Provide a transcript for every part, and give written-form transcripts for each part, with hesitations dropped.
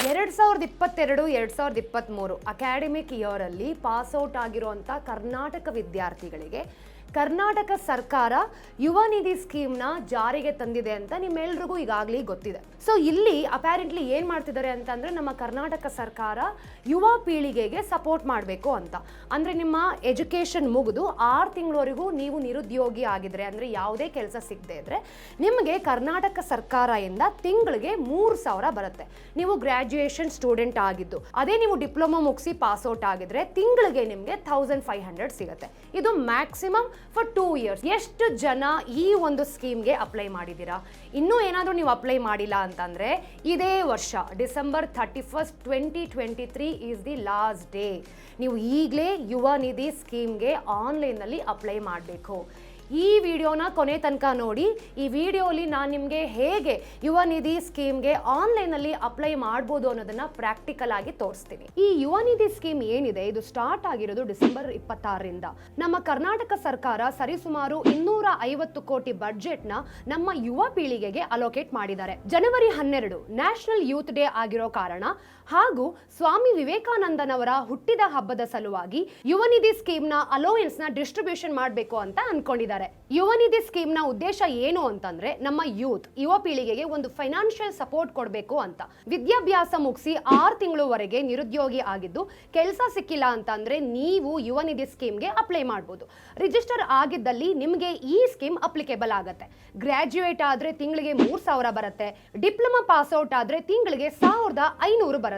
2022-2023 academic ಇಯರಲ್ಲಿ pass out ಆಗಿರುವಂಥ ಕರ್ನಾಟಕ ವಿದ್ಯಾರ್ಥಿಗಳಿಗೆ ಕರ್ನಾಟಕ ಸರ್ಕಾರ ಯುವ ನಿಧಿ ಸ್ಕೀಮ್ನ ಜಾರಿಗೆ ತಂದಿದೆ ಅಂತ ನಿಮ್ಮೆಲ್ರಿಗೂ ಈಗಾಗಲೇ ಗೊತ್ತಿದೆ. ಸೊ ಇಲ್ಲಿ ಅಪ್ಯಾರೆಂಟ್ಲಿ ಏನು ಮಾಡ್ತಿದ್ದಾರೆ ಅಂತಂದರೆ ನಮ್ಮ ಕರ್ನಾಟಕ ಸರ್ಕಾರ ಯುವ ಪೀಳಿಗೆಗೆ ಸಪೋರ್ಟ್ ಮಾಡಬೇಕು ಅಂತ. ಅಂದರೆ ನಿಮ್ಮ ಎಜುಕೇಷನ್ ಮುಗಿದು 6 ತಿಂಗಳವರೆಗೂ ನೀವು ನಿರುದ್ಯೋಗಿ ಆಗಿದ್ರೆ, ಅಂದರೆ ಯಾವುದೇ ಕೆಲಸ ಸಿಗದೆ ಇದ್ದರೆ ನಿಮಗೆ ಕರ್ನಾಟಕ ಸರ್ಕಾರದಿಂದ ತಿಂಗಳಿಗೆ 3,000 ಬರುತ್ತೆ. ನೀವು ಗ್ರ್ಯಾಜುಯೇಷನ್ ಸ್ಟೂಡೆಂಟ್ ಆಗಿದ್ದು, ಅದೇ ನೀವು ಡಿಪ್ಲೊಮಾ ಮುಗಿಸಿ ಪಾಸ್ಔಟ್ ಆಗಿದ್ರೆ ತಿಂಗಳಿಗೆ ನಿಮಗೆ 1,500 ಸಿಗುತ್ತೆ. ಇದು ಮ್ಯಾಕ್ಸಿಮಮ್ ಫಾರ್ 2 ಇಯರ್ಸ್. ಎಷ್ಟು ಜನ ಈ ಒಂದು ಸ್ಕೀಮ್ಗೆ ಅಪ್ಲೈ ಮಾಡಿದ್ದೀರಾ? ಇನ್ನೂ ಏನಾದರೂ ನೀವು ಅಪ್ಲೈ ಮಾಡಿಲ್ಲ ಅಂತಂದರೆ ಇದೇ ವರ್ಷ December 31, 2023 is the last day. ನೀವು ಈಗಲೇ ಯುವ ನಿಧಿ ಸ್ಕೀಮ್ಗೆ ಆನ್ಲೈನಲ್ಲಿ ಅಪ್ಲೈ ಮಾಡಬೇಕು. ಈ ವಿಡಿಯೋನ ಕೊನೆ ತನಕ ನೋಡಿ. ಈ ವಿಡಿಯೋಲಿ ನಾನು ನಿಮಗೆ ಹೇಗೆ ಯುವ ನಿಧಿ ಸ್ಕೀಮ್ಗೆ ಆನ್ಲೈನಲ್ಲಿ ಅಪ್ಲೈ ಮಾಡ್ಬೋದು ಅನ್ನೋದನ್ನ ಪ್ರಾಕ್ಟಿಕಲ್ ಆಗಿ ತೋರಿಸ್ತೀನಿ. ಈ ಯುವ ನಿಧಿ ಸ್ಕೀಮ್ ಏನಿದೆ, ಇದು ಸ್ಟಾರ್ಟ್ ಆಗಿರೋದು ಡಿಸೆಂಬರ್ 26ರಿಂದ. ನಮ್ಮ ಕರ್ನಾಟಕ ಸರ್ಕಾರ ಸರಿಸುಮಾರು 250 ಕೋಟಿ ಬಡ್ಜೆಟ್ನ ನಮ್ಮ ಯುವ ಪೀಳಿಗೆಗೆ ಅಲೋಕೇಟ್ ಮಾಡಿದ್ದಾರೆ. ಜನವರಿ 12 ನ್ಯಾಷನಲ್ ಯೂತ್ ಡೇ ಆಗಿರೋ ಕಾರಣ ಹಾಗೂ ಸ್ವಾಮಿ ವಿವೇಕಾನಂದನವರ ಹುಟ್ಟಿದ ಹಬ್ಬದ ಸಲುವಾಗಿ ಯುವ ನಿಧಿ ಸ್ಕೀಮ್ನ ಅಲೋಯನ್ಸ್ನ ಡಿಸ್ಟ್ರಿಬ್ಯೂಷನ್ ಮಾಡಬೇಕು ಅಂತ ಅನ್ಕೊಂಡಿದ್ದಾರೆ. ಯುವ ನಿಧಿ ಸ್ಕೀಮ್ನ ಉದ್ದೇಶ ಏನು ಅಂತಂದ್ರೆ ನಮ್ಮ ಯುವ ಪೀಳಿಗೆಗೆ ಒಂದು ಫೈನಾನ್ಷಿಯಲ್ ಸಪೋರ್ಟ್ ಕೊಡಬೇಕು ಅಂತ. ವಿದ್ಯಾಭ್ಯಾಸ ಮುಗಿಸಿ 6 ತಿಂಗಳವರೆಗೆ ನಿರುದ್ಯೋಗಿ ಆಗಿದ್ದು ಕೆಲಸ ಸಿಕ್ಕಿಲ್ಲ ಅಂತಂದ್ರೆ ನೀವು ಯುವ ನಿಧಿ ಸ್ಕೀಮ್ಗೆ ಅಪ್ಲೈ ಮಾಡಬಹುದು. ರಿಜಿಸ್ಟರ್ ಆಗಿದ್ದಲ್ಲಿ ನಿಮಗೆ ಈ ಸ್ಕೀಮ್ ಅಪ್ಲಿಕೇಬಲ್ ಆಗುತ್ತೆ. ಗ್ರಾಜ್ಯುಯೇಟ್ ಆದ್ರೆ ತಿಂಗಳಿಗೆ 3,000 ಬರುತ್ತೆ. ಡಿಪ್ಲೊಮಾ ಪಾಸ್ಔಟ್ ಆದ್ರೆ ತಿಂಗಳಿಗೆ 1,500 ಬರುತ್ತೆ.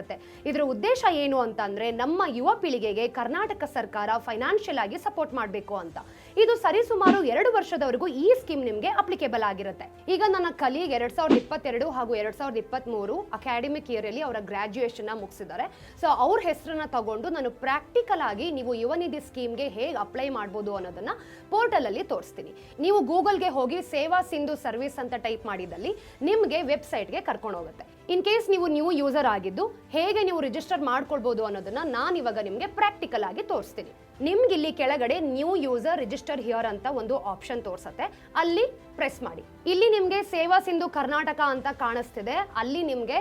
ಇದರ ಉದ್ದೇಶ ಏನು ಅಂತಂದ್ರೆ ನಮ್ಮ ಯುವ ಪೀಳಿಗೆಗೆ ಕರ್ನಾಟಕ ಸರ್ಕಾರ ಫೈನಾನ್ಷಿಯಲ್ ಆಗಿ ಸಪೋರ್ಟ್ ಮಾಡಬೇಕು ಅಂತ. ಇದು ಸರಿಸುಮಾರು 2 ವರ್ಷದವರೆಗೂ ಈ ಸ್ಕೀಮ್ ನಿಮಗೆ ಅಪ್ಲಿಕೇಬಲ್ ಆಗಿರುತ್ತೆ. ಈಗ ನನ್ನ ಕಲೀಗ್ 2022 ಹಾಗೂ 2023 ಅಕಾಡೆಮಿಕ್ ಇಯರ್ ಅಲ್ಲಿ ಅವರ ಗ್ರಾಜ್ಯುಯೇಷನ್ ಮುಗಿಸಿದ್ದಾರೆ. ಸೊ ಅವ್ರ ಹೆಸರನ್ನ ತಗೊಂಡು ನಾನು ಪ್ರಾಕ್ಟಿಕಲ್ ಆಗಿ ನೀವು ಯುವ ನಿಧಿ ಸ್ಕೀಮ್ಗೆ ಹೇಗೆ ಅಪ್ಲೈ ಮಾಡಬಹುದು ಅನ್ನೋದನ್ನ ಪೋರ್ಟಲ್ ಅಲ್ಲಿ ತೋರಿಸ್ತೀನಿ. ನೀವು ಗೂಗಲ್ಗೆ ಹೋಗಿ ಸೇವಾ ಸಿಂಧು ಸರ್ವಿಸ್ ಅಂತ ಟೈಪ್ ಮಾಡಿದಲ್ಲಿ ನಿಮಗೆ ವೆಬ್ಸೈಟ್ಗೆ ಕರ್ಕೊಂಡು ಹೋಗುತ್ತೆ. ಇನ್ ಕೇಸ್ ನೀವು ನ್ಯೂ ಯೂಸರ್ ಆಗಿದ್ದು ಹೇಗೆ ನೀವು ರಿಜಿಸ್ಟರ್ ಮಾಡ್ಕೊಳ್ಬಹುದು ಅನ್ನೋದನ್ನ ನಾನು ಇವಾಗ ನಿಮಗೆ ಪ್ರಾಕ್ಟಿಕಲ್ ಆಗಿ ತೋರಿಸ್ತೀನಿ. ನಿಮ್ಗೆ ಇಲ್ಲಿ ಕೆಳಗಡೆ ನ್ಯೂ ಯೂಸರ್ ರಿಜಿಸ್ಟರ್ ಹಿಯರ್ ಅಂತ ಒಂದು ಆಪ್ಷನ್ ತೋರಿಸುತ್ತೆ, ಅಲ್ಲಿ ಪ್ರೆಸ್ ಮಾಡಿ. ಇಲ್ಲಿ ನಿಮ್ಗೆ ಸೇವಾ ಸಿಂಧು ಕರ್ನಾಟಕ ಅಂತ ಕಾಣಿಸ್ತಿದೆ. ಅಲ್ಲಿ ನಿಮ್ಗೆ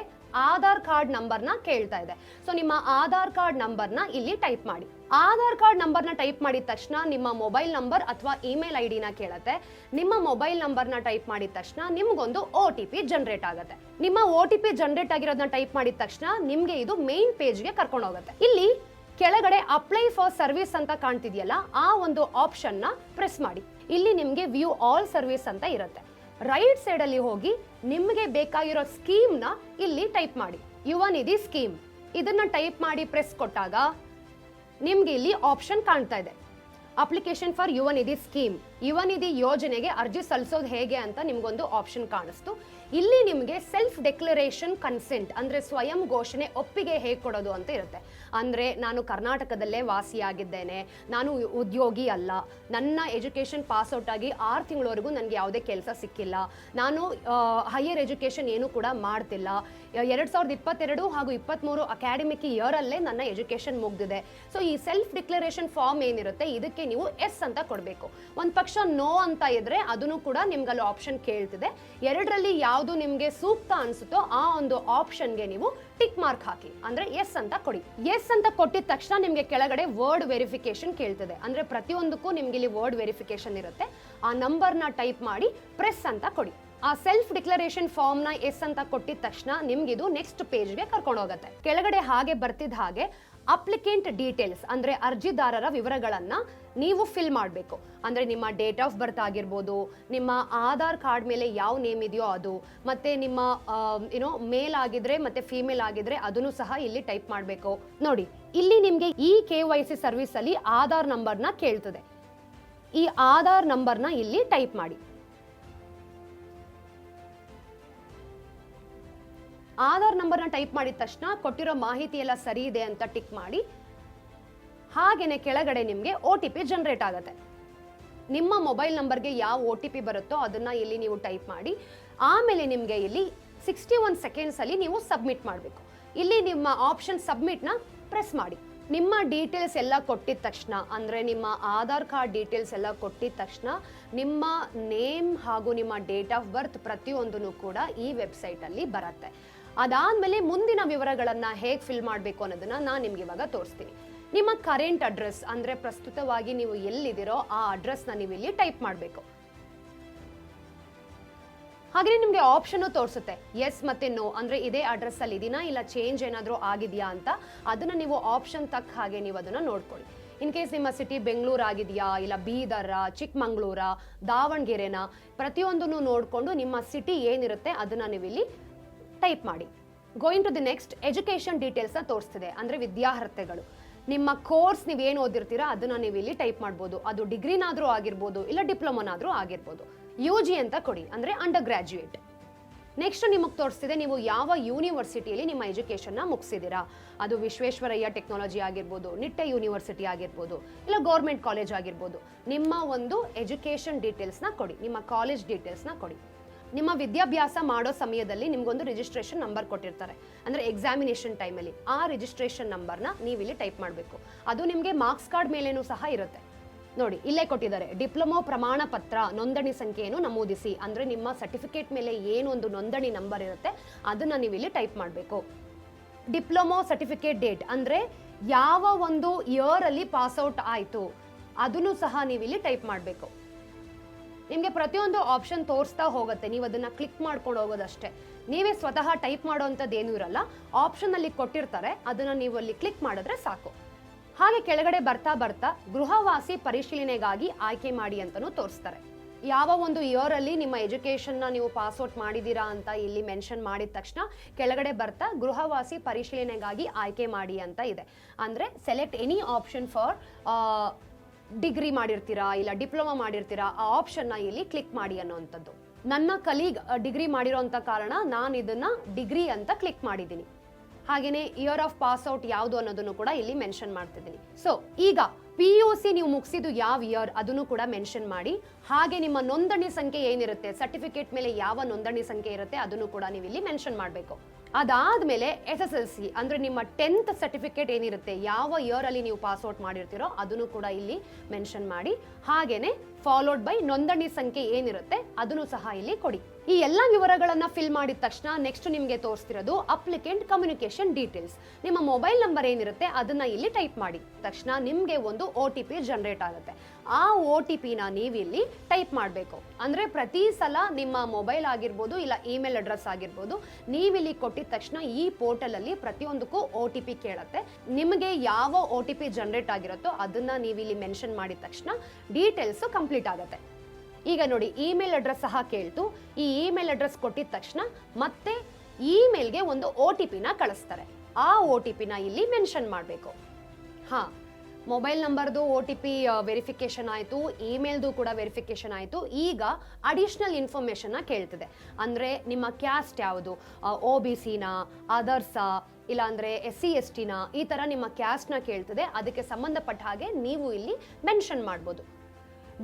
ಆಧಾರ್ ಕಾರ್ಡ್ ನಂಬರ್ನ ಕೇಳ್ತಾ ಇದೆ. ಸೊ ನಿಮ್ಮ ಆಧಾರ್ ಕಾರ್ಡ್ ನಂಬರ್ನ ಇಲ್ಲಿ ಟೈಪ್ ಮಾಡಿ. ಆಧಾರ್ ಕಾರ್ಡ್ ನಂಬರ್ನ ಟೈಪ್ ಮಾಡಿದ ತಕ್ಷಣ ನಿಮ್ಮ ಮೊಬೈಲ್ ನಂಬರ್ ಅಥವಾ ಇಮೇಲ್ ಐಡಿನ ಕೇಳುತ್ತೆ. ನಿಮ್ಮ ಮೊಬೈಲ್ ನಂಬರ್ನ ಟೈಪ್ ಮಾಡಿದ ತಕ್ಷಣ ನಿಮ್ಗೊಂದು OTP ಜನರೇಟ್ ಆಗುತ್ತೆ. ನಿಮ್ಮ OTP ಜನರೇಟ್ ಆಗಿರೋದನ್ನ ಟೈಪ್ ಮಾಡಿದ ತಕ್ಷಣ ನಿಮ್ಗೆ ಇದು ಮೇನ್ ಪೇಜ್ಗೆ ಕರ್ಕೊಂಡು ಹೋಗುತ್ತೆ. ಇಲ್ಲಿ ಕೆಳಗಡೆ ಅಪ್ಲೈ ಫಾರ್ ಸರ್ವಿಸ್ ಅಂತ ಕಾಣ್ತಿದೆಯಲ್ಲ, ಆ ಒಂದು ಆಪ್ಷನ್ ನ ಪ್ರೆಸ್ ಮಾಡಿ. ಇಲ್ಲಿ ನಿಮ್ಗೆ ವ್ಯೂ ಆಲ್ ಸರ್ವಿಸ್ ಅಂತ ಇರುತ್ತೆ. ರೈಟ್ ಸೈಡ್ ಅಲ್ಲಿ ಹೋಗಿ ನಿಮಗೆ ಬೇಕಾಗಿರೋ ಸ್ಕೀಮ್ ನ ಇಲ್ಲಿ ಟೈಪ್ ಮಾಡಿ. ಯುವ ನಿಧಿ ಸ್ಕೀಮ್ ಇದನ್ನ ಟೈಪ್ ಮಾಡಿ ಪ್ರೆಸ್ ಕೊಟ್ಟಾಗ ನಿಮ್ಗೆ ಇಲ್ಲಿ ಆಪ್ಷನ್ ಕಾಣ್ತಾ ಇದೆ, ಅಪ್ಲಿಕೇಶನ್ ಫಾರ್ ಯುವ ನಿಧಿ ಸ್ಕೀಮ್. ಯುವ ನಿಧಿ ಯೋಜನೆಗೆ ಅರ್ಜಿ ಸಲ್ಲಿಸೋದು ಹೇಗೆ ಅಂತ ನಿಮ್ಗೊಂದು ಆಪ್ಷನ್ ಕಾಣಿಸ್ತು. ಇಲ್ಲಿ ನಿಮಗೆ ಸೆಲ್ಫ್ ಡೆಕ್ಲರೇಷನ್ ಕನ್ಸೆಂಟ್ ಅಂದ್ರೆ ಸ್ವಯಂ ಘೋಷಣೆ ಒಪ್ಪಿಗೆ ಹೇಗೆ ಕೊಡೋದು ಅಂತ ಇರುತ್ತೆ. ಅಂದ್ರೆ ನಾನು ಕರ್ನಾಟಕದಲ್ಲೇ ವಾಸಿಯಾಗಿದ್ದೇನೆ, ನಾನು ಉದ್ಯೋಗಿ ಅಲ್ಲ, ನನ್ನ ಎಜುಕೇಷನ್ ಪಾಸ್ಔಟ್ ಆಗಿ 6 ತಿಂಗಳವರೆಗೂ ನನಗೆ ಯಾವುದೇ ಕೆಲಸ ಸಿಕ್ಕಿಲ್ಲ, ನಾನು ಹೈಯರ್ ಎಜುಕೇಷನ್ ಏನು ಕೂಡ ಮಾಡ್ತಿಲ್ಲ, 2022 ಹಾಗೂ 23 ಅಕಾಡೆಮಿಕ್ ಇಯರ್ ಅಲ್ಲೇ ನನ್ನ ಎಜುಕೇಷನ್ ಮುಗ್ದಿದೆ. ಸೊ ಈ ಸೆಲ್ಫ್ ಡಿಕ್ಲರೇಷನ್ ಫಾರ್ಮ್ ಏನಿರುತ್ತೆ ಇದಕ್ಕೆ ನೀವು ಎಸ್ ಅಂತ ಕೊಡಬೇಕು. ಒಂದ್ ಪಕ್ಷ ನೋ ಅಂತ ಇದ್ರೆ ಅದನ್ನು ಕೂಡ ನಿಮ್ಗಲ್ಲಿ ಆಪ್ಷನ್ ಕೇಳ್ತಿದೆ. ಎರಡರಲ್ಲಿ ಯಾವುದು ನಿಮ್ಗೆ ಸೂಕ್ತ ಅನ್ಸುತ್ತೋ ಆ ಒಂದು ಆಪ್ಷನ್ಗೆ ನೀವು ಟಿಕ್ ಮಾರ್ಕ್ ಹಾಕಿ, ಅಂದ್ರೆ ಎಸ್ ಅಂತ ಕೊಡಿ. ಎಸ್ ಅಂತ ಕೊಟ್ಟಿದ ತಕ್ಷಣ ನಿಮ್ಗೆ ಕೆಳಗಡೆ ವರ್ಡ್ ವೆರಿಫಿಕೇಶನ್ ಕೇಳ್ತದೆ. ಅಂದ್ರೆ ಪ್ರತಿಯೊಂದಕ್ಕೂ ನಿಮ್ಗೆ ಇಲ್ಲಿ ವರ್ಡ್ ವೆರಿಫಿಕೇಶನ್ ಇರುತ್ತೆ. ಆ ನಂಬರ್ನ ಟೈಪ್ ಮಾಡಿ ಪ್ರೆಸ್ ಅಂತ ಕೊಡಿ. ಆ ಸೆಲ್ಫ್ ಡಿಕ್ಲರೇಷನ್ ಫಾರ್ಮ್ ನ ಎಸ್ ಅಂತ ಕೊಟ್ಟಿದ ತಕ್ಷಣ ನಿಮ್ಗಿದು ನೆಕ್ಸ್ಟ್ ಪೇಜ್ಗೆ ಕರ್ಕೊಂಡು ಹೋಗುತ್ತೆ. ಕೆಳಗಡೆ ಹಾಗೆ ಬರ್ತಿದ್ದ ಹಾಗೆ ಅಪ್ಲಿಕೆಂಟ್ ಡೀಟೇಲ್ಸ್ ಅಂದ್ರೆ ಅರ್ಜಿದಾರರ ವಿವರಗಳನ್ನ ನೀವು ಫಿಲ್ ಮಾಡಬೇಕು. ಅಂದ್ರೆ ನಿಮ್ಮ ಡೇಟ್ ಆಫ್ ಬರ್ತ್ ಆಗಿರ್ಬೋದು, ನಿಮ್ಮ ಆಧಾರ್ ಕಾರ್ಡ್ ಮೇಲೆ ಯಾವ ನೇಮ್ ಇದೆಯೋ ಅದು, ಮತ್ತೆ ನಿಮ್ಮ ಮೇಲ್ ಆಗಿದ್ರೆ ಮತ್ತೆ ಫಿಮೇಲ್ ಆಗಿದ್ರೆ ಅದನ್ನು ಸಹ ಇಲ್ಲಿ ಟೈಪ್ ಮಾಡಬೇಕು. ನೋಡಿ ಇಲ್ಲಿ ನಿಮ್ಗೆ ಈ KYC ಸರ್ವಿಸ್ ಅಲ್ಲಿ ಆಧಾರ್ ನಂಬರ್ನ ಕೇಳ್ತದೆ. ಈ ಆಧಾರ್ ನಂಬರ್ನ ಇಲ್ಲಿ ಟೈಪ್ ಮಾಡಿ. ಆಧಾರ್ ನಂಬರ್ನ ಟೈಪ್ ಮಾಡಿದ ತಕ್ಷಣ ಕೊಟ್ಟಿರೋ ಮಾಹಿತಿ ಎಲ್ಲ ಸರಿ ಇದೆ ಅಂತ ಟಿಕ್ ಮಾಡಿ. ಹಾಗೇನೆ ಕೆಳಗಡೆ ನಿಮಗೆ OTP ಜನರೇಟ್ ಆಗುತ್ತೆ. ನಿಮ್ಮ ಮೊಬೈಲ್ ನಂಬರ್ಗೆ ಯಾವ OTP ಬರುತ್ತೋ ಅದನ್ನ ಇಲ್ಲಿ ನೀವು ಟೈಪ್ ಮಾಡಿ. ಆಮೇಲೆ ನಿಮಗೆ ಇಲ್ಲಿ 61 ಸೆಕೆಂಡ್ಸ್ ಅಲ್ಲಿ ನೀವು ಸಬ್ಮಿಟ್ ಮಾಡಬೇಕು. ಇಲ್ಲಿ ನಿಮ್ಮ ಆಪ್ಷನ್ ಸಬ್ಮಿಟ್ನ ಪ್ರೆಸ್ ಮಾಡಿ. ನಿಮ್ಮ ಡೀಟೇಲ್ಸ್ ಎಲ್ಲ ಕೊಟ್ಟಿದ ತಕ್ಷಣ, ಅಂದರೆ ನಿಮ್ಮ ಆಧಾರ್ ಕಾರ್ಡ್ ಡೀಟೇಲ್ಸ್ ಎಲ್ಲ ಕೊಟ್ಟಿದ ತಕ್ಷಣ ನಿಮ್ಮ ನೇಮ್ ಹಾಗೂ ನಿಮ್ಮ ಡೇಟ್ ಆಫ್ ಬರ್ತ್ ಪ್ರತಿಯೊಂದೂ ಕೂಡ ಈ ವೆಬ್ಸೈಟಲ್ಲಿ ಬರುತ್ತೆ. ಅದಾದಮೇಲೆ ಮುಂದಿನ ವಿವರಗಳನ್ನು ಹೇಗೆ ಫಿಲ್ ಮಾಡಬೇಕು ಅನ್ನೋದನ್ನು ನಾನು ನಿಮ್ಗೆ ಇವಾಗ ತೋರಿಸ್ತೀನಿ. ನಿಮ್ಮ ಕರೆಂಟ್ ಅಡ್ರೆಸ್ ಅಂದರೆ ಪ್ರಸ್ತುತವಾಗಿ ನೀವು ಎಲ್ಲಿದ್ದೀರೋ ಆ ಅಡ್ರೆಸ್ನ ನೀವು ಇಲ್ಲಿ ಟೈಪ್ ಮಾಡಬೇಕು. ಹಾಗೆ ನಿಮಗೆ ಆಪ್ಷನ್ ತೋರಿಸುತ್ತೆ ಎಸ್ ಮತ್ತೆ ನೋ, ಅಂದರೆ ಇದೇ ಅಡ್ರೆಸ್ ಅಲ್ಲಿ ಇದೀನಾ ಇಲ್ಲ ಚೇಂಜ್ ಏನಾದರೂ ಆಗಿದೆಯಾ ಅಂತ. ಅದನ್ನ ನೀವು ಆಪ್ಷನ್ ತಕ್ಕ ಹಾಗೆ ನೀವು ಅದನ್ನ ನೋಡ್ಕೊಳ್ಳಿ. ಇನ್ ಕೇಸ್ ನಿಮ್ಮ ಸಿಟಿ ಬೆಂಗಳೂರು ಆಗಿದೆಯಾ ಇಲ್ಲ ಬೀದರ, ಚಿಕ್ಕಮಂಗ್ಳೂರ, ದಾವಣಗೆರೆನ, ಪ್ರತಿಯೊಂದನ್ನು ನೋಡಿಕೊಂಡು ನಿಮ್ಮ ಸಿಟಿ ಏನಿರುತ್ತೆ ಅದನ್ನ ನೀವು ಇಲ್ಲಿ ಟೈಪ್ ಮಾಡಿ. Going to the next, education ಡೀಟೇಲ್ಸ್ನ ತೋರಿಸ್ತಿದೆ, ಅಂದರೆ ವಿದ್ಯಾರ್ಹತೆಗಳು. ನಿಮ್ಮ ಕೋರ್ಸ್ ನೀವೇನು ಓದಿರ್ತೀರಾ ಅದನ್ನ ನೀವು ಇಲ್ಲಿ ಟೈಪ್ ಮಾಡ್ಬೋದು. ಅದು ಡಿಗ್ರಿನಾದರೂ ಆಗಿರ್ಬೋದು ಇಲ್ಲ ಡಿಪ್ಲೊಮಾನಾದರೂ ಆಗಿರ್ಬೋದು. UG ಅಂತ ಕೊಡಿ, ಅಂದರೆ ಅಂಡರ್ ಗ್ರಾಜ್ಯುಯೇಟ್. ನೆಕ್ಸ್ಟ್ ನಿಮಗೆ ತೋರಿಸ್ತಿದೆ ನೀವು ಯಾವ ಯೂನಿವರ್ಸಿಟಿಯಲ್ಲಿ ನಿಮ್ಮ ಎಜುಕೇಷನ್ನ ಮುಗಿಸಿದ್ದೀರಾ. ಅದು ವಿಶ್ವೇಶ್ವರಯ್ಯ ಟೆಕ್ನಾಲಜಿ ಆಗಿರ್ಬೋದು, ನಿಟ್ಟೆ ಯೂನಿವರ್ಸಿಟಿ ಆಗಿರ್ಬೋದು, ಇಲ್ಲ ಗೌರ್ಮೆಂಟ್ ಕಾಲೇಜ್ ಆಗಿರ್ಬೋದು. ನಿಮ್ಮ ಒಂದು ಎಜುಕೇಷನ್ ಡೀಟೇಲ್ಸ್ನ ಕೊಡಿ, ನಿಮ್ಮ ಕಾಲೇಜ್ ಡೀಟೇಲ್ಸ್ನ ಕೊಡಿ. ನಿಮ್ಮ ವಿದ್ಯಾಭ್ಯಾಸ ಮಾಡೋ ಸಮಯದಲ್ಲಿ ನಿಮ್ಗೊಂದು ರಿಜಿಸ್ಟ್ರೇಷನ್ ನಂಬರ್ ಕೊಟ್ಟಿರ್ತಾರೆ, ಅಂದರೆ ಎಕ್ಸಾಮಿನೇಷನ್ ಟೈಮಲ್ಲಿ ಆ ರಿಜಿಸ್ಟ್ರೇಷನ್ ನಂಬರ್ನ ನೀವು ಇಲ್ಲಿ ಟೈಪ್ ಮಾಡಬೇಕು. ಅದು ನಿಮಗೆ ಮಾರ್ಕ್ಸ್ ಕಾರ್ಡ್ ಮೇಲೇನೂ ಸಹ ಇರುತ್ತೆ. ನೋಡಿ ಇಲ್ಲೇ ಕೊಟ್ಟಿದ್ದಾರೆ, ಡಿಪ್ಲೊಮಾ ಪ್ರಮಾಣ ಪತ್ರ ನೋಂದಣಿ ಸಂಖ್ಯೆಯನ್ನು ನಮೂದಿಸಿ, ಅಂದರೆ ನಿಮ್ಮ ಸರ್ಟಿಫಿಕೇಟ್ ಮೇಲೆ ಏನು ಒಂದು ನೋಂದಣಿ ನಂಬರ್ ಇರುತ್ತೆ ಅದನ್ನು ನೀವು ಇಲ್ಲಿ ಟೈಪ್ ಮಾಡಬೇಕು. ಡಿಪ್ಲೊಮಾ ಸರ್ಟಿಫಿಕೇಟ್ ಡೇಟ್, ಅಂದರೆ ಯಾವ ಒಂದು ಇಯರಲ್ಲಿ ಪಾಸ್ಔಟ್ ಆಯಿತು ಅದನ್ನು ಸಹ ನೀವು ಇಲ್ಲಿ ಟೈಪ್ ಮಾಡಬೇಕು. ನಿಮಗೆ ಪ್ರತಿಯೊಂದು ಆಪ್ಷನ್ ತೋರಿಸ್ತಾ ಹೋಗುತ್ತೆ, ನೀವು ಅದನ್ನು ಕ್ಲಿಕ್ ಮಾಡ್ಕೊಂಡು ಹೋಗೋದಷ್ಟೇ. ನೀವೇ ಸ್ವತಃ ಟೈಪ್ ಮಾಡೋವಂಥದ್ದು ಏನೂ ಇರಲ್ಲ, ಆಪ್ಷನಲ್ಲಿ ಕೊಟ್ಟಿರ್ತಾರೆ, ಅದನ್ನು ನೀವು ಅಲ್ಲಿ ಕ್ಲಿಕ್ ಮಾಡಿದ್ರೆ ಸಾಕು. ಹಾಗೆ ಕೆಳಗಡೆ ಬರ್ತಾ ಬರ್ತಾ ಗೃಹವಾಸಿ ಪರಿಶೀಲನೆಗಾಗಿ ಆಯ್ಕೆ ಮಾಡಿ ಅಂತಲೂ ತೋರಿಸ್ತಾರೆ. ಯಾವ ಒಂದು ಇಯರಲ್ಲಿ ನಿಮ್ಮ ಎಜುಕೇಷನ್ನ ನೀವು ಪಾಸ್ಔಟ್ ಮಾಡಿದ್ದೀರಾ ಅಂತ ಇಲ್ಲಿ ಮೆನ್ಷನ್ ಮಾಡಿದ ತಕ್ಷಣ ಕೆಳಗಡೆ ಬರ್ತಾ ಗೃಹವಾಸಿ ಪರಿಶೀಲನೆಗಾಗಿ ಆಯ್ಕೆ ಮಾಡಿ ಅಂತ ಇದೆ. ಅಂದರೆ select any option for degree ಮಾಡಿರ್ತೀರಾ ಇಲ್ಲ ಡಿಪ್ಲೊಮಾ ಮಾಡಿರ್ತೀರಾ, ಆ ಆಪ್ಷನ್ನ ಇಲ್ಲಿ ಕ್ಲಿಕ್ ಮಾಡಿ ಅನ್ನೋವಂಥದ್ದು. ನನ್ನ ಕಲೀಗ್ ಡಿಗ್ರಿ ಮಾಡಿರೋಂಥ ಕಾರಣ ನಾನು ಇದನ್ನ ಡಿಗ್ರಿ ಅಂತ ಕ್ಲಿಕ್ ಮಾಡಿದ್ದೀನಿ. ಹಾಗೆಯೇ ಇಯರ್ ಆಫ್ ಪಾಸ್ಔಟ್ ಯಾವುದು ಅನ್ನೋದನ್ನು ಕೂಡ ಇಲ್ಲಿ ಮೆನ್ಷನ್ ಮಾಡ್ತಿದ್ದೀನಿ. ಸೊ ಈಗ PUC ನೀವು ಮುಗಿಸಿದ್ದು ಯಾವ ಇಯರ್ ಅದನ್ನು ಕೂಡ ಮೆನ್ಷನ್ ಮಾಡಿ. ಹಾಗೆ ನಿಮ್ಮ ನೋಂದಣಿ ಸಂಖ್ಯೆ ಏನಿರುತ್ತೆ, ಸರ್ಟಿಫಿಕೇಟ್ ಮೇಲೆ ಯಾವ ನೋಂದಣಿ ಸಂಖ್ಯೆ ಇರುತ್ತೆ ಅದನ್ನು ಕೂಡ ನೀವು ಇಲ್ಲಿ ಮೆನ್ಷನ್ ಮಾಡಬೇಕು. ಅದಾದ್ಮೇಲೆ SSLC ಅಂದ್ರೆ ನಿಮ್ಮ 10th ಸರ್ಟಿಫಿಕೇಟ್ ಏನಿರುತ್ತೆ, ಯಾವ ಇಯರ್ ಅಲ್ಲಿ ನೀವು ಪಾಸ್ಔಟ್ ಮಾಡಿರ್ತೀರೋ ಅದನ್ನು ಕೂಡ ಇಲ್ಲಿ ಮೆನ್ಷನ್ ಮಾಡಿ. ಹಾಗೇನೆ ಫಾಲೋಡ್ ಬೈ ನೋಂದಣಿ ಸಂಖ್ಯೆ ಏನಿರುತ್ತೆ ಅದನ್ನು ಸಹ ಇಲ್ಲಿ ಕೊಡಿ. ಈ ಎಲ್ಲ ವಿವರಗಳನ್ನ ಫಿಲ್ ಮಾಡಿದ ತಕ್ಷಣ ನೆಕ್ಸ್ಟ್ ನಿಮಗೆ ತೋರಿಸ್ತಿರೋದು ಅಪ್ಲಿಕೆಂಟ್ ಕಮ್ಯುನಿಕೇಶನ್ ಡೀಟೇಲ್ಸ್. ನಿಮ್ಮ ಮೊಬೈಲ್ ನಂಬರ್ ಏನಿರುತ್ತೆ ಅದನ್ನ ಇಲ್ಲಿ ಟೈಪ್ ಮಾಡಿ ತಕ್ಷಣ ನಿಮಗೆ ಒಂದು OTP ಜನರೇಟ್ ಆಗುತ್ತೆ. ಆ OTPನ ನೀವಿಲ್ಲಿ ಟೈಪ್ ಮಾಡಬೇಕು. ಅಂದರೆ ಪ್ರತಿ ಸಲ ನಿಮ್ಮ ಮೊಬೈಲ್ ಆಗಿರ್ಬೋದು ಇಲ್ಲ ಇಮೇಲ್ ಅಡ್ರೆಸ್ ಆಗಿರ್ಬೋದು, ನೀವಿಲ್ಲಿ ಕೊಟ್ಟಿದ ತಕ್ಷಣ ಈ ಪೋರ್ಟಲಲ್ಲಿ ಪ್ರತಿಯೊಂದಕ್ಕೂ OTP ಕೇಳುತ್ತೆ. ನಿಮಗೆ ಯಾವ OTP ಜನರೇಟ್ ಆಗಿರುತ್ತೋ ಅದನ್ನ ನೀವಿಲ್ಲಿ ಮೆನ್ಷನ್ ಮಾಡಿದ ತಕ್ಷಣ ಡೀಟೇಲ್ಸ್ ಕಂಪ್ಲೀಟ್ ಆಗುತ್ತೆ. ಈಗ ನೋಡಿ ಇಮೇಲ್ ಅಡ್ರೆಸ್ ಸಹ ಕೇಳ್ತು. ಈ ಇಮೇಲ್ ಅಡ್ರೆಸ್ ಕೊಟ್ಟಿದ ತಕ್ಷಣ ಮತ್ತೆ ಇಮೇಲ್ಗೆ ಒಂದು OTPನ ಕಳಿಸ್ತಾರೆ. ಆ OTPನ ಇಲ್ಲಿ ಮೆನ್ಷನ್ ಮಾಡಬೇಕು. ಮೊಬೈಲ್ ನಂಬರ್ದು OTP ವೆರಿಫಿಕೇಶನ್ ಆಯಿತು, ಇಮೇಲ್ದು ಕೂಡ ವೆರಿಫಿಕೇಶನ್ ಆಯಿತು. ಈಗ ಅಡಿಷ್ನಲ್ ಇನ್ಫಾರ್ಮೇಷನ್ನ ಕೇಳ್ತಿದೆ. ಅಂದರೆ ನಿಮ್ಮ ಕ್ಯಾಸ್ಟ್ ಯಾವುದು, OBCನ, ಅದರ್ಸಾ, ಇಲ್ಲಾಂದರೆ SC STನ, ಈ ಥರ ನಿಮ್ಮ ಕ್ಯಾಸ್ಟ್ನ ಕೇಳ್ತಿದೆ. ಅದಕ್ಕೆ ಸಂಬಂಧಪಟ್ಟ ಹಾಗೆ ನೀವು ಇಲ್ಲಿ ಮೆನ್ಷನ್ ಮಾಡ್ಬೋದು.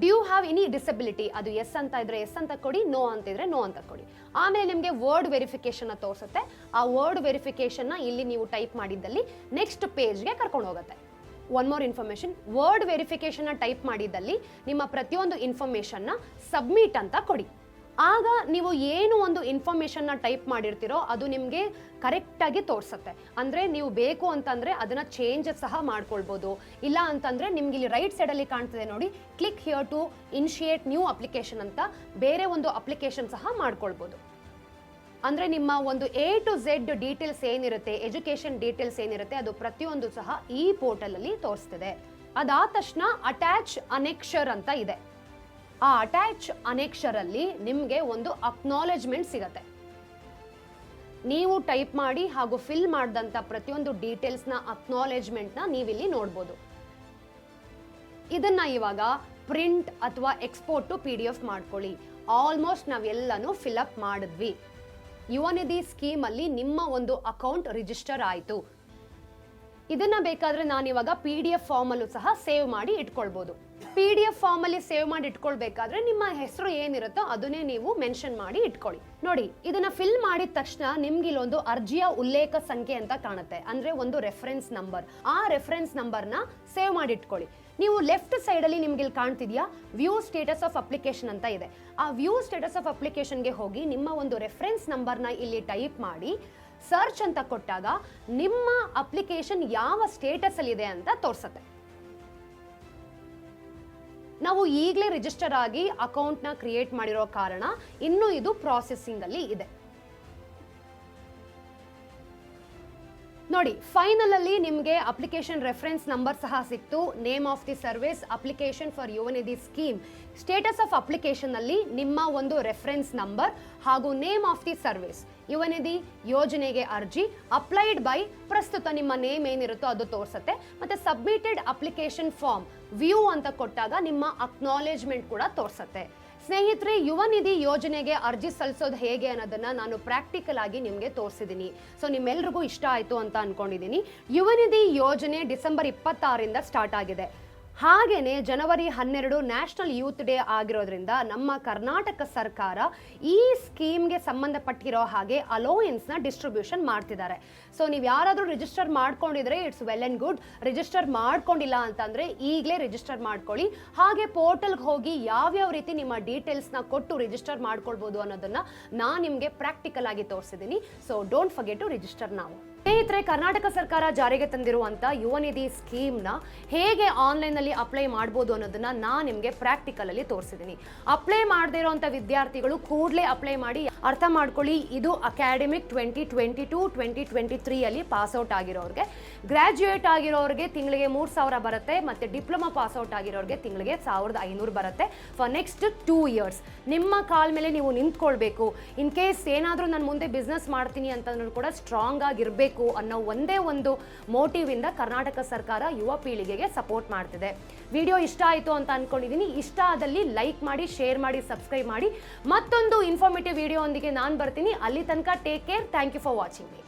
Do you have any disability, ಅದು ಎಸ್ ಅಂತ ಇದ್ರೆ ಎಸ್ ಅಂತ ಕೊಡಿ, ನೋ ಅಂತ ಇದ್ರೆ ನೋ ಅಂತ ಕೊಡಿ. ಆಮೇಲೆ ನಿಮಗೆ ವರ್ಡ್ ವೆರಿಫಿಕೇಶನ್ ತೋರಿಸುತ್ತೆ. ಆ ವರ್ಡ್ ವೆರಿಫಿಕೇಶನ್ನ ಇಲ್ಲಿ ನೀವು ಟೈಪ್ ಮಾಡಿದ್ದಲ್ಲಿ ನೆಕ್ಸ್ಟ್ ಪೇಜ್ಗೆ ಕರ್ಕೊಂಡು ಹೋಗುತ್ತೆ. ಒನ್ ಮೋರ್ ಇನ್ಫಾರ್ಮೇಶನ್, ವರ್ಡ್ ವೆರಿಫಿಕೇಶನ್ನ ಟೈಪ್ ಮಾಡಿದ್ದಲ್ಲಿ ನಿಮ್ಮ ಪ್ರತಿಯೊಂದು ಇನ್ಫಾರ್ಮೇಷನ್ನ ಸಬ್ಮಿಟ್ ಅಂತ ಕೊಡಿ. ಆಗ ನೀವು ಏನು ಒಂದು ಇನ್ಫಾರ್ಮೇಷನ್ನ ಟೈಪ್ ಮಾಡಿರ್ತೀರೋ ಅದು ನಿಮಗೆ ಕರೆಕ್ಟಾಗಿ ತೋರಿಸುತ್ತೆ. ಅಂದರೆ ನೀವು ಬೇಕು ಅಂತಂದರೆ ಅದನ್ನು ಚೇಂಜಸ್ ಸಹ ಮಾಡ್ಕೊಳ್ಬೋದು. ಇಲ್ಲ ಅಂತಂದರೆ ನಿಮ್ಗೆ ಇಲ್ಲಿ ರೈಟ್ ಸೈಡಲ್ಲಿ ಕಾಣ್ತಿದೆ ನೋಡಿ, click here to initiate new application ಅಂತ ಬೇರೆ ಒಂದು ಅಪ್ಲಿಕೇಶನ್ ಸಹ ಮಾಡ್ಕೊಳ್ಬೋದು. ಅಂದರೆ ನಿಮ್ಮ ಒಂದು A to Z ಡೀಟೇಲ್ಸ್ ಏನಿರುತ್ತೆ, ಎಜುಕೇಷನ್ ಡೀಟೇಲ್ಸ್ ಏನಿರುತ್ತೆ ಅದು ಪ್ರತಿಯೊಂದು ಸಹ ಈ ಪೋರ್ಟಲಲ್ಲಿ ತೋರಿಸ್ತಿದೆ. ಅದಾದ ತಕ್ಷಣ ಅಟ್ಯಾಚ್ ಅನೆಕ್ಷರ್ ಅಂತ ಇದೆ. ಆ ಅಟ್ಯಾಚ್ ಅನೆಕ್ಷರಲ್ಲಿ ನಿಮಗೆ ಒಂದು ಅಕ್ನಾಲೆಜ್ಮೆಂಟ್ ಸಿಗತ್ತೆ. ನೀವು ಟೈಪ್ ಮಾಡಿ ಹಾಗೂ ಫಿಲ್ ಮಾಡಿದಂಥ ಪ್ರತಿಯೊಂದು ಡೀಟೇಲ್ಸ್ನ ಅಕ್ನಾಲೆಜ್ಮೆಂಟ್ನ ನೀವಿಲ್ಲಿ ನೋಡ್ಬೋದು. ಇದನ್ನ ಇವಾಗ ಪ್ರಿಂಟ್ ಅಥವಾ ಎಕ್ಸ್ಪೋರ್ಟ್ ಟು PDF ಮಾಡ್ಕೊಳ್ಳಿ. ಆಲ್ಮೋಸ್ಟ್ ನಾವೆಲ್ಲನೂ ಫಿಲ್ಅಪ್ ಮಾಡಿದ್ವಿ. ಯುವ ನಿಧಿ ಸ್ಕೀಮಲ್ಲಿ ನಿಮ್ಮ ಒಂದು ಅಕೌಂಟ್ ರಿಜಿಸ್ಟರ್ ಆಯಿತು. ಇದನ್ನ ಬೇಕಾದ್ರೆ ನಾನಿವಾಗ PDF ಫಾರ್ಮಲ್ಲೂ ಸಹ ಸೇವ್ ಮಾಡಿ ಇಟ್ಕೊಳ್ಬೋದು. PDF ಫಾರ್ಮಲ್ಲಿ ಸೇವ್ ಮಾಡಿ ಇಟ್ಕೊಳ್ಬೇಕಾದ್ರೆ ನಿಮ್ಮ ಹೆಸರು ಏನಿರುತ್ತೋ ಅದನ್ನೇ ನೀವು ಮೆನ್ಷನ್ ಮಾಡಿ ಇಟ್ಕೊಳ್ಳಿ. ನೋಡಿ, ಇದನ್ನ ಫಿಲ್ ಮಾಡಿದ ತಕ್ಷಣ ನಿಮ್ಗೆ ಇಲ್ಲೊಂದು ಅರ್ಜಿಯ ಉಲ್ಲೇಖ ಸಂಖ್ಯೆ ಅಂತ ಕಾಣುತ್ತೆ, ಅಂದ್ರೆ ಒಂದು ರೆಫರೆನ್ಸ್ ನಂಬರ್. ಆ ರೆಫರೆನ್ಸ್ ನಂಬರ್ನ ಸೇವ್ ಮಾಡಿ ಇಟ್ಕೊಳ್ಳಿ. ನೀವು ಲೆಫ್ಟ್ ಸೈಡಲ್ಲಿ ನಿಮ್ಗೆ ಇಲ್ಲಿ ಕಾಣ್ತಿದ್ಯಾ ವ್ಯೂ ಸ್ಟೇಟಸ್ ಆಫ್ ಅಪ್ಲಿಕೇಶನ್ ಅಂತ ಇದೆ. ಆ ವ್ಯೂ ಸ್ಟೇಟಸ್ ಆಫ್ ಅಪ್ಲಿಕೇಶನ್ಗೆ ಹೋಗಿ ನಿಮ್ಮ ಒಂದು ರೆಫರೆನ್ಸ್ ನಂಬರ್ನ ಇಲ್ಲಿ ಟೈಪ್ ಮಾಡಿ ಸರ್ಚ್ ಅಂತ ಕೊಟ್ಟಾಗ ನಿಮ್ಮ ಅಪ್ಲಿಕೇಶನ್ ಯಾವ ಸ್ಟೇಟಸ್ ಅಲ್ಲಿ ಇದೆ ಅಂತ ತೋರಿಸುತ್ತೆ. ನಾವು ಈಗಲೇ ರಿಜಿಸ್ಟರ್ ಆಗಿ ಅಕೌಂಟ್ನ ಕ್ರಿಯೇಟ್ ಮಾಡಿರೋ ಕಾರಣ ಇನ್ನೂ ಇದು ಪ್ರಾಸೆಸಿಂಗ್ ಅಲ್ಲಿ ಇದೆ. ನೋಡಿ, ಫೈನಲ್ ಅಲ್ಲಿ ನಿಮಗೆ ಅಪ್ಲಿಕೇಶನ್ ರೆಫರೆನ್ಸ್ ನಂಬರ್ ಸಹ ಸಿಕ್ತು. Name of the service, application for ಯುವ ನಿಧಿ ಸ್ಕೀಮ್, ಸ್ಟೇಟಸ್ ಆಫ್ ಅಪ್ಲಿಕೇಶನ್ ಅಲ್ಲಿ ನಿಮ್ಮ ಒಂದು ರೆಫರೆನ್ಸ್ ನಂಬರ್ ಹಾಗೂ ನೇಮ್ ಆಫ್ ದಿ ಸರ್ವಿಸ್, ಯುವ ನಿಧಿ ಯೋಜನೆಗೆ ಅರ್ಜಿ ಅಪ್ಲೈಡ್ ಬೈ, ಪ್ರಸ್ತುತ ನಿಮ್ಮ ನೇಮ್ ಏನಿರುತ್ತೋ ಅದು ತೋರಿಸುತ್ತೆ. ಮತ್ತೆ ಸಬ್ಮಿಟೆಡ್ ಅಪ್ಲಿಕೇಶನ್ ಫಾರ್ಮ್ ವ್ಯೂ ಅಂತ ಕೊಟ್ಟಾಗ ನಿಮ್ಮ ಅಕ್ನಾಲೇಜ್ಮೆಂಟ್ ಕೂಡ ತೋರಿಸುತ್ತೆ. ಸ್ನೇಹಿತರೆ, ಯುವ ನಿಧಿ ಯೋಜನೆಗೆ ಅರ್ಜಿ ಸಲ್ಲಿಸೋದು ಹೇಗೆ ಅನ್ನೋದನ್ನ ನಾನು ಪ್ರಾಕ್ಟಿಕಲ್ ಆಗಿ ನಿಮಗೆ ತೋರಿಸಿದ್ದೀನಿ. ಸೊ ನಿಮ್ಮೆಲ್ರಿಗೂ ಇಷ್ಟ ಆಯಿತು ಅಂತ ಅನ್ಕೊಂಡಿದ್ದೀನಿ. ಯುವ ನಿಧಿ ಯೋಜನೆ ಡಿಸೆಂಬರ್ 26ರಿಂದ ಸ್ಟಾರ್ಟ್ ಆಗಿದೆ. ಹಾಗೇನೆ ಜನವರಿ 12 ನ್ಯಾಷನಲ್ ಯೂತ್ ಡೇ ಆಗಿರೋದ್ರಿಂದ ನಮ್ಮ ಕರ್ನಾಟಕ ಸರ್ಕಾರ ಈ ಸ್ಕೀಮ್ಗೆ ಸಂಬಂಧಪಟ್ಟಿರೋ ಹಾಗೆ ಅಲೋಯನ್ಸ್ನ ಡಿಸ್ಟ್ರಿಬ್ಯೂಷನ್ ಮಾಡ್ತಿದ್ದಾರೆ. ಸೊ ನೀವು ಯಾರಾದರೂ ರಿಜಿಸ್ಟರ್ ಮಾಡ್ಕೊಂಡಿದ್ರೆ it's well and good. Register ಮಾಡ್ಕೊಂಡಿಲ್ಲ ಅಂತಂದರೆ ಈಗಲೇ ರಿಜಿಸ್ಟರ್ ಮಾಡ್ಕೊಳ್ಳಿ. ಹಾಗೆ ಪೋರ್ಟಲ್ಗೆ ಹೋಗಿ ಯಾವ್ಯಾವ ರೀತಿ ನಿಮ್ಮ ಡೀಟೇಲ್ಸ್ನ ಕೊಟ್ಟು ರಿಜಿಸ್ಟರ್ ಮಾಡ್ಕೊಳ್ಬೋದು ಅನ್ನೋದನ್ನು ನಾನು ನಿಮಗೆ ಪ್ರಾಕ್ಟಿಕಲ್ ಆಗಿ ತೋರಿಸಿದ್ದೀನಿ. So don't forget to register ನಾವು. ಸ್ನೇಹಿತರೆ, ಕರ್ನಾಟಕ ಸರ್ಕಾರ ಜಾರಿಗೆ ತಂದಿರುವಂಥ ಯುವ ನಿಧಿ ಸ್ಕೀಮ್ನ ಹೇಗೆ ಆನ್ಲೈನಲ್ಲಿ ಅಪ್ಲೈ ಮಾಡ್ಬೋದು ಅನ್ನೋದನ್ನ ನಾನು ನಿಮಗೆ ಪ್ರಾಕ್ಟಿಕಲಲ್ಲಿ ತೋರಿಸಿದ್ದೀನಿ. ಅಪ್ಲೈ ಮಾಡದೇ ಇರೋಂಥ ವಿದ್ಯಾರ್ಥಿಗಳು ಕೂಡಲೇ ಅಪ್ಲೈ ಮಾಡಿ. ಅರ್ಥ ಮಾಡ್ಕೊಳ್ಳಿ, ಇದು ಅಕಾಡೆಮಿಕ್ 2022-2023 ಪಾಸ್ಔಟ್ ಆಗಿರೋರಿಗೆ, ಗ್ರಾಜ್ಯುಯೇಟ್ ಆಗಿರೋರಿಗೆ ತಿಂಗಳಿಗೆ 3,000 ಬರುತ್ತೆ, ಮತ್ತು ಡಿಪ್ಲೊಮಾ ಪಾಸ್ಔಟ್ ಆಗಿರೋರಿಗೆ ತಿಂಗಳಿಗೆ 1,500 ಬರುತ್ತೆ ಫಾರ್ ನೆಕ್ಸ್ಟ್ 2 years. ನಿಮ್ಮ ಕಾಲ ಮೇಲೆ ನೀವು ನಿಂತ್ಕೊಳ್ಬೇಕು. ಇನ್ ಕೇಸ್ ಏನಾದರೂ ನಾನು ಮುಂದೆ ಬಿಸ್ನೆಸ್ ಮಾಡ್ತೀನಿ ಅಂತಂದ್ರೂ ಕೂಡ ಸ್ಟ್ರಾಂಗ್ ಆಗಿರಬೇಕು ಅನ್ನೋ ಒಂದೇ ಒಂದು ಮೋಟಿವ್ ಇಂದ ಕರ್ನಾಟಕ ಸರ್ಕಾರ ಯುವ ಪೀಳಿಗೆಗೆ ಸಪೋರ್ಟ್ ಮಾಡ್ತಿದೆ. ವಿಡಿಯೋ ಇಷ್ಟ ಆಯಿತು ಅಂತ ಅನ್ಕೊಂಡಿದ್ದೀನಿ. ಇಷ್ಟ ಆದಲ್ಲಿ ಲೈಕ್ ಮಾಡಿ, ಶೇರ್ ಮಾಡಿ, ಸಬ್ಸ್ಕ್ರೈಬ್ ಮಾಡಿ. ಮತ್ತೊಂದು ಇನ್ಫಾರ್ಮೇಟಿವ್ ವಿಡಿಯೋ ಒಂದಿಗೆ ನಾನು ಬರ್ತೀನಿ. ಅಲ್ಲಿ ತನಕ take care. Thank you for watching me.